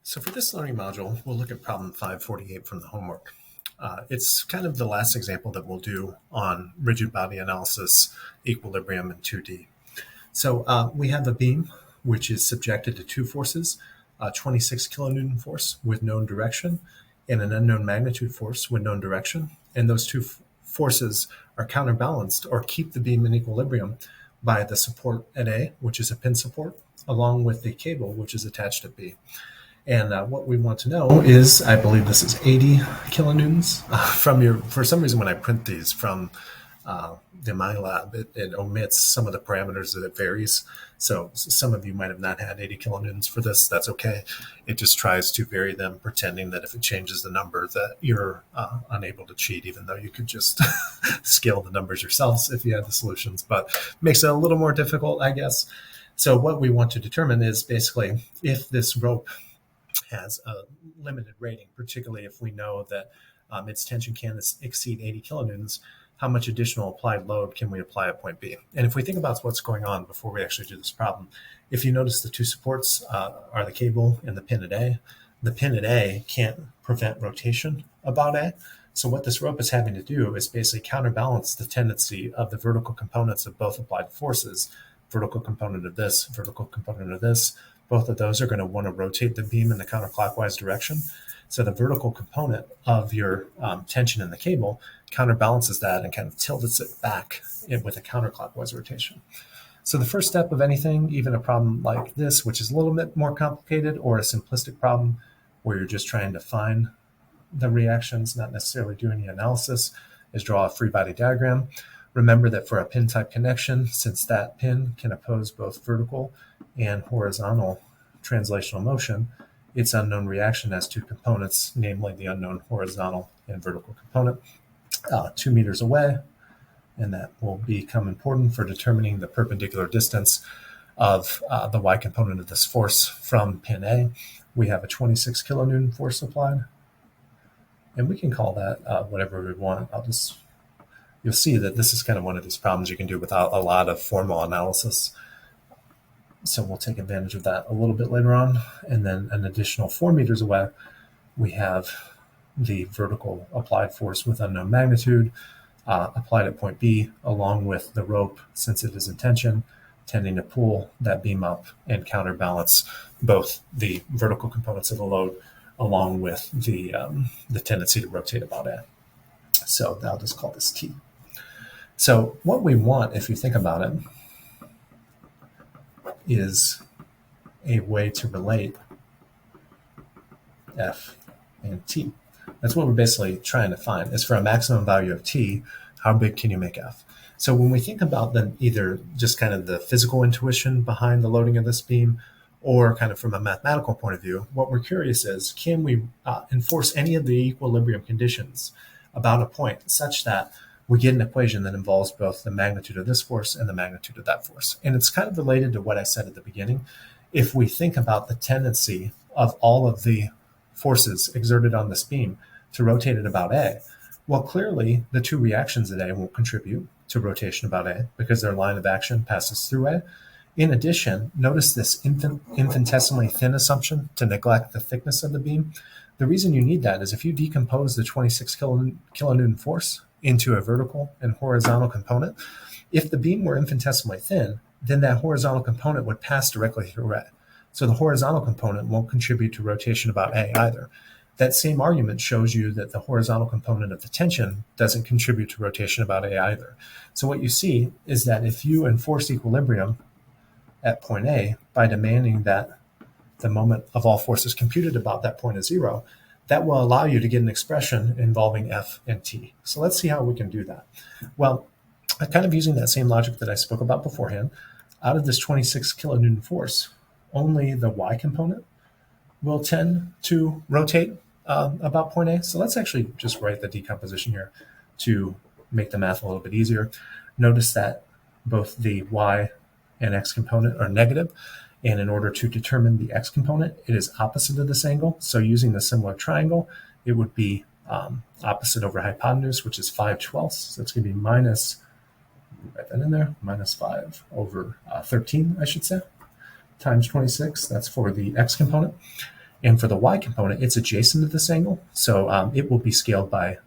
So for this learning module, we'll look at problem 548 from the homework. It's kind of the last example that we'll do on rigid body analysis, equilibrium, and 2D. So we have a beam which is subjected to two forces, a 26 kilonewton force with known direction and an unknown magnitude force with known direction. And those two forces are counterbalanced or keep the beam in equilibrium by the support at A, which is a pin support, along with the cable, which is attached at B. And what we want to know is, I believe this is 80 kilonewtons for some reason when I print these from the MyLab, it omits some of the parameters that it varies. So some of you might have not had 80 kilonewtons for this. That's okay. It just tries to vary them, pretending that if it changes the number that you're unable to cheat, even though you could just scale the numbers yourselves if you had the solutions, but makes it a little more difficult, I guess. So what we want to determine is basically if this rope has a limited rating, particularly if we know that its tension can exceed 80 kilonewtons, how much additional applied load can we apply at point B? And if we think about what's going on before we actually do this problem, if you notice the two supports are the cable and the pin at A. The pin at A can't prevent rotation about A. So what this rope is having to do is basically counterbalance the tendency of the vertical components of both applied forces, vertical component of this, vertical component of this. Both of those are going to want to rotate the beam in the counterclockwise direction. So the vertical component of your tension in the cable counterbalances that and kind of tilts it back with a counterclockwise rotation. So the first step of anything, even a problem like this, which is a little bit more complicated, or a simplistic problem where you're just trying to find the reactions, not necessarily do any analysis, is draw a free body diagram. Remember that for a pin type connection, since that pin can oppose both vertical and horizontal translational motion, its unknown reaction has two components, namely the unknown horizontal and vertical component, 2 meters away, and that will become important for determining the perpendicular distance of the y component of this force from pin A. We have a 26 kilonewton force applied, and we can call that whatever we want. You'll see that this is kind of one of these problems you can do without a lot of formal analysis. So we'll take advantage of that a little bit later on. And then an additional 4 meters away, we have the vertical applied force with unknown magnitude applied at point B, along with the rope, since it is in tension, tending to pull that beam up and counterbalance both the vertical components of the load along with the tendency to rotate about A. So I'll just call this T. So what we want, if you think about it, is a way to relate F and T. That's what we're basically trying to find, is for a maximum value of T, how big can you make F? So when we think about then either just kind of the physical intuition behind the loading of this beam, or kind of from a mathematical point of view, what we're curious is, can we enforce any of the equilibrium conditions about a point such that we get an equation that involves both the magnitude of this force and the magnitude of that force? And it's kind of related to what I said at the beginning. If we think about the tendency of all of the forces exerted on this beam to rotate at about A, well, clearly the two reactions at A will contribute to rotation about A because their line of action passes through A. In addition, notice this infinitesimally thin assumption to neglect the thickness of the beam. The reason you need that is if you decompose the 26 kilonewton force into a vertical and horizontal component, if the beam were infinitesimally thin, then that horizontal component would pass directly through A. So the horizontal component won't contribute to rotation about A either. That same argument shows you that the horizontal component of the tension doesn't contribute to rotation about A either. So what you see is that if you enforce equilibrium at point A by demanding that the moment of all forces computed about that point is 0, that will allow you to get an expression involving F and T. So let's see how we can do that. Well, kind of using that same logic that I spoke about beforehand, out of this 26 kilonewton force, only the y component will tend to rotate about point A. So let's actually just write the decomposition here to make the math a little bit easier. Notice that both the y and x component are negative. And in order to determine the x component, it is opposite of this angle. So using the similar triangle, it would be opposite over hypotenuse, which is 5/12. So it's going to be minus, write that in there, minus 5 over 13, I should say, times 26. That's for the x component. And for the y component, it's adjacent to this angle, so it will be scaled by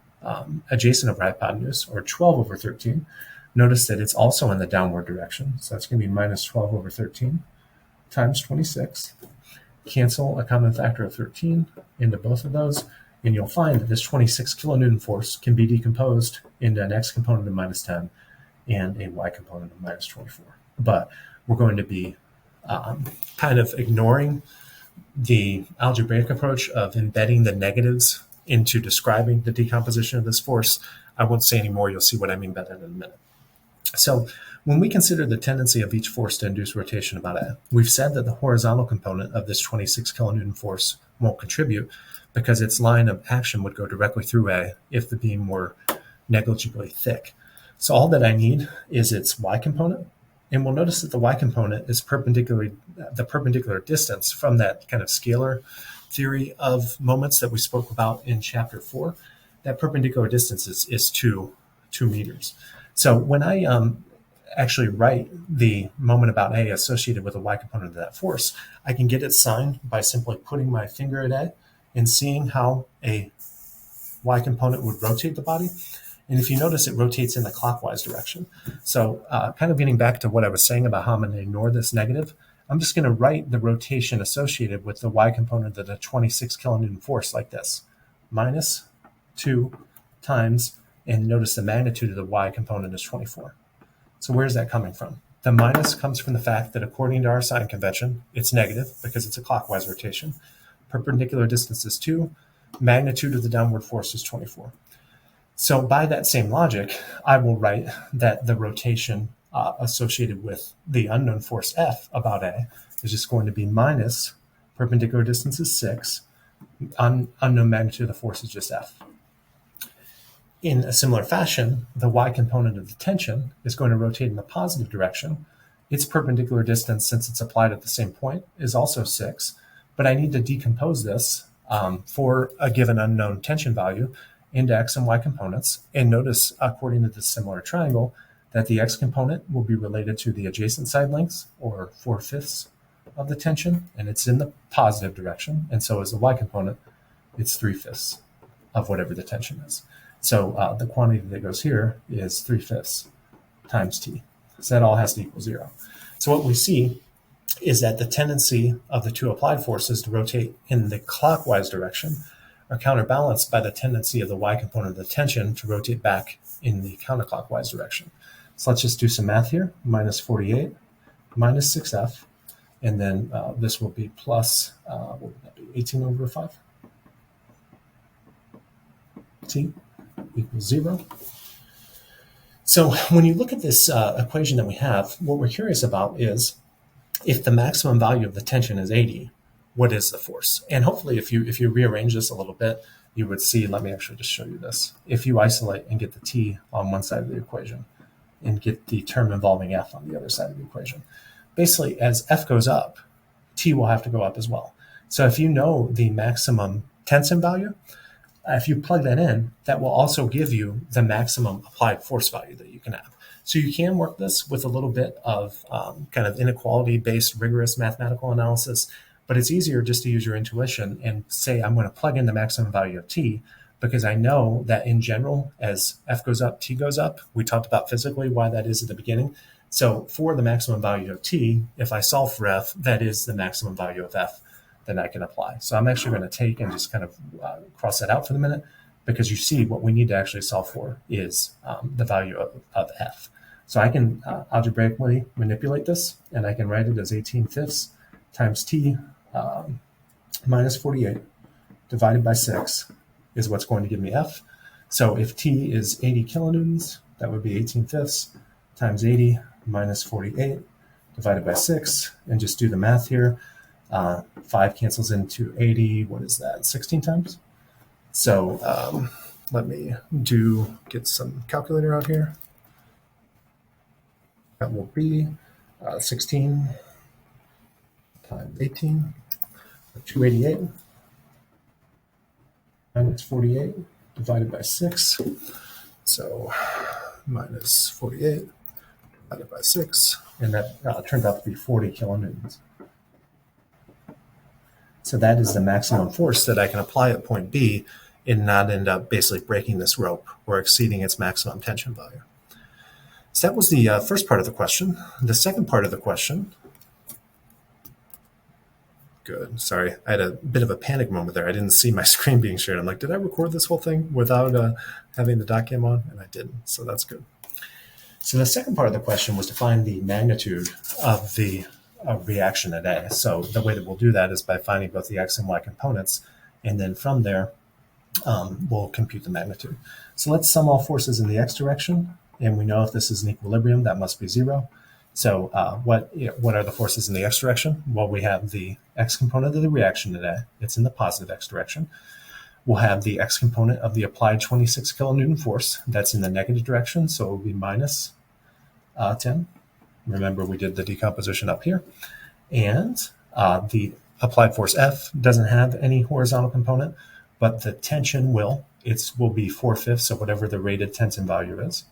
adjacent over hypotenuse, or 12 over 13. Notice that it's also in the downward direction, so that's going to be minus 12 over 13 times 26. Cancel a common factor of 13 into both of those, and you'll find that this 26 kilonewton force can be decomposed into an x component of minus 10 and a y component of minus 24. But we're going to be kind of ignoring the algebraic approach of embedding the negatives into describing the decomposition of this force. I won't say any more. You'll see what I mean by that in a minute. So when we consider the tendency of each force to induce rotation about A, we've said that the horizontal component of this 26 kilonewton force won't contribute because its line of action would go directly through A if the beam were negligibly thick. So all that I need is its y component, and we'll notice that the y component is the perpendicular distance from that kind of scalar theory of moments that we spoke about in chapter 4. That perpendicular distance is 2 meters. So when I actually write the moment about A associated with the y component of that force, I can get its sign by simply putting my finger at A and seeing how a y component would rotate the body. And if you notice, it rotates in the clockwise direction. So kind of getting back to what I was saying about how I'm going to ignore this negative, I'm just going to write the rotation associated with the y component of the 26 kilonewton force like this. Minus 2 times, and notice the magnitude of the y component is 24. So where's that coming from? The minus comes from the fact that according to our sign convention, it's negative because it's a clockwise rotation. Perpendicular distance is 2. Magnitude of the downward force is 24. So by that same logic, I will write that the rotation associated with the unknown force F about A is just going to be minus perpendicular distance is 6. Unknown magnitude of the force is just F. In a similar fashion, the y component of the tension is going to rotate in the positive direction. Its perpendicular distance, since it's applied at the same point, is also 6. But I need to decompose this for a given unknown tension value into x and y components. And notice, according to this similar triangle, that the x component will be related to the adjacent side lengths, or 4/5 of the tension, and it's in the positive direction. And so is the y component. It's 3/5 of whatever the tension is. So the quantity that goes here is 3/5 times t. So that all has to equal 0. So what we see is that the tendency of the two applied forces to rotate in the clockwise direction are counterbalanced by the tendency of the y component of the tension to rotate back in the counterclockwise direction. So let's just do some math here. Minus 48 minus 6f, and then this will be plus, what would that be, 18 over 5? T equals 0. So when you look at this equation that we have, what we're curious about is if the maximum value of the tension is 80, what is the force? And hopefully if you rearrange this a little bit, you would see, let me actually just show you this. If you isolate and get the t on one side of the equation and get the term involving f on the other side of the equation, basically as f goes up, t will have to go up as well. So if you know the maximum tension value, if you plug that in, that will also give you the maximum applied force value that you can have. So you can work this with a little bit of kind of inequality-based rigorous mathematical analysis, but it's easier just to use your intuition and say, I'm going to plug in the maximum value of t, because I know that in general, as f goes up, t goes up. We talked about physically why that is at the beginning. So for the maximum value of t, if I solve for f, that is the maximum value of f that I can apply. So I'm actually going to take and just kind of cross that out for the minute, because you see what we need to actually solve for is the value of f. So I can algebraically manipulate this, and I can write it as 18/5 times t minus 48 divided by 6 is what's going to give me f. So if t is 80 kilonewtons, that would be 18/5 times 80 minus 48 divided by 6, and just do the math here. 5 cancels into 80. What is that? 16 times? So let me get some calculator out here. That will be 16 times 18, 288, minus 48 divided by 6. So minus 48 divided by 6, and that turned out to be 40 kilonewtons. So that is the maximum force that I can apply at point B and not end up basically breaking this rope or exceeding its maximum tension value. So that was the first part of the question. The second part of the question. Good. Sorry, I had a bit of a panic moment there. I didn't see my screen being shared. I'm like, did I record this whole thing without having the doc cam on? And I didn't, so that's good. So the second part of the question was to find the magnitude of the reaction at A. So the way that we'll do that is by finding both the X and Y components, and then from there, we'll compute the magnitude. So let's sum all forces in the X direction, and we know if this is an equilibrium, that must be zero. So what are the forces in the X direction? Well, we have the X component of the reaction at A. It's in the positive X direction. We'll have the X component of the applied 26 kilonewton force. That's in the negative direction, so it will be minus 10. Remember, we did the decomposition up here. And the applied force F doesn't have any horizontal component, but the tension will. It will be 4/5, so whatever the rated tension value is.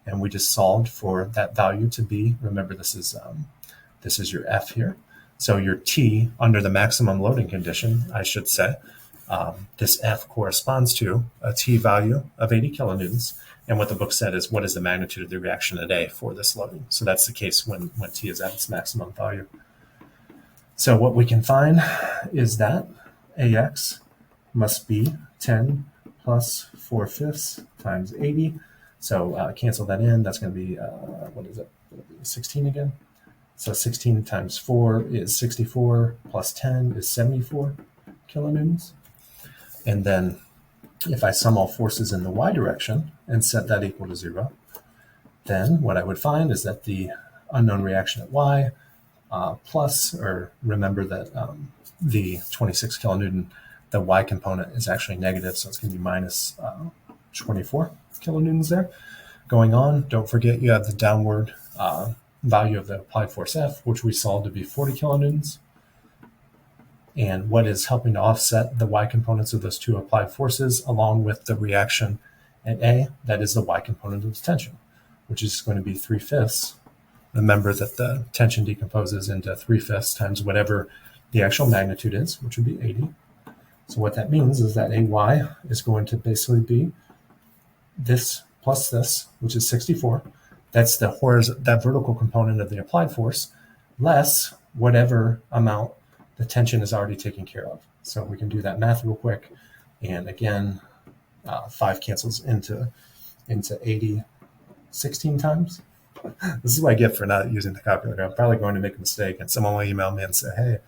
And we just solved for that value to be, remember this is your F here. So your T under the maximum loading condition, I should say, this F corresponds to a T value of 80 kilonewtons. And what the book said is, what is the magnitude of the reaction at A for this loading? So that's the case when T is at its maximum value. So what we can find is that AX must be 10 plus 4/5 times 80. So cancel that in. That's going to be, 16 again. So 16 times 4 is 64, plus 10 is 74 kilonewtons. And then if I sum all forces in the Y direction and set that equal to 0, then what I would find is that the unknown reaction at Y plus, or remember that the 26 kilonewton, the Y component is actually negative, so it's going to be minus 24 kilonewtons there. Going on, don't forget you have the downward value of the applied force F, which we saw to be 40 kilonewtons. And what is helping to offset the Y components of those two applied forces, along with the reaction at A, that is the Y component of the tension, which is going to be 3/5. Remember that the tension decomposes into 3/5 times whatever the actual magnitude is, which would be 80. So what that means is that AY is going to basically be this plus this, which is 64. That's that vertical component of the applied force, less whatever amount the tension is already taken care of. So we can do that math real quick. And again, 5 cancels into 80 16 times. This is what I get for not using the calculator. I'm probably going to make a mistake, and someone will email me and say, hey,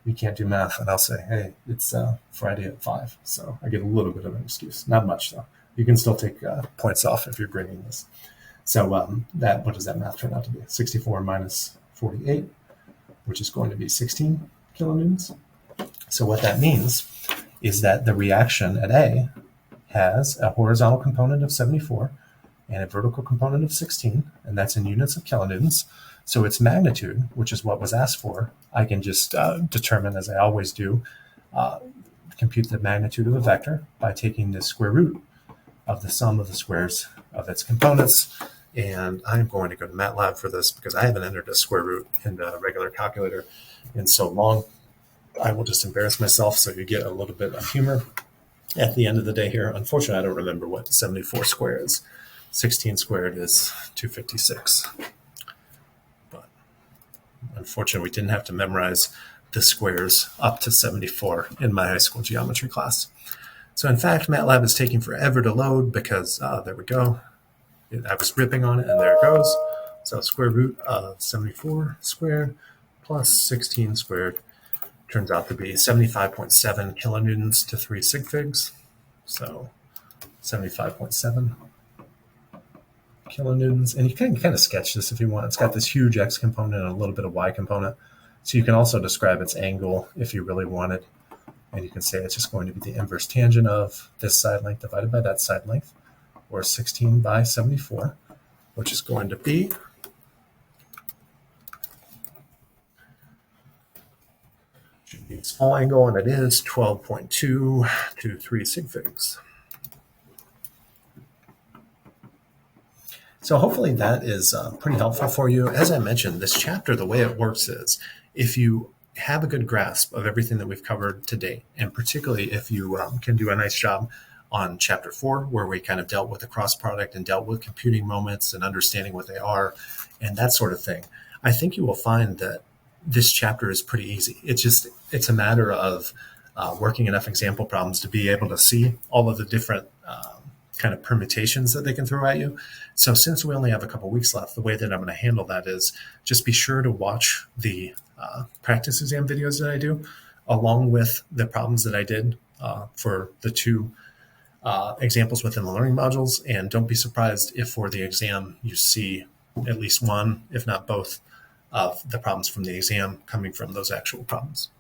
you can't do math. And I'll say, hey, it's Friday at 5. So I get a little bit of an excuse. Not much, though. You can still take points off if you're grading this. So what does that math turn out to be? 64 minus 48, which is going to be 16 kilonewtons. So what that means is that the reaction at A has a horizontal component of 74 and a vertical component of 16, and that's in units of kilonewtons. So its magnitude, which is what was asked for, I can just determine, as I always do, compute the magnitude of a vector by taking the square root of the sum of the squares of its components. And I'm going to go to MATLAB for this because I haven't entered a square root in a regular calculator in so long. I will just embarrass myself so you get a little bit of humor at the end of the day here. Unfortunately, I don't remember what 74 squared is. 16 squared is 256. But unfortunately, we didn't have to memorize the squares up to 74 in my high school geometry class. So in fact, MATLAB is taking forever to load because there we go. I was ripping on it, and there it goes. So square root of 74 squared plus 16 squared turns out to be 75.7 kilonewtons to 3 sig figs. So 75.7 kilonewtons. And you can kind of sketch this if you want. It's got this huge X component and a little bit of Y component. So you can also describe its angle if you really wanted. And you can say it's just going to be the inverse tangent of this side length divided by that side length, or 16 by 74, which is going to be a small angle, and it is 12.2 to 3 sig figs. So hopefully that is pretty helpful for you. As I mentioned, this chapter, the way it works is if you have a good grasp of everything that we've covered today. And particularly if you can do a nice job on chapter 4, where we kind of dealt with the cross product and dealt with computing moments and understanding what they are and that sort of thing, I think you will find that this chapter is pretty easy. It's a matter of working enough example problems to be able to see all of the different kind of permutations that they can throw at you. So since we only have a couple weeks left, the way that I'm going to handle that is just be sure to watch the practice exam videos that I do, along with the problems that I did for the 2 examples within the learning modules. And don't be surprised if for the exam you see at least one, if not both, of the problems from the exam coming from those actual problems.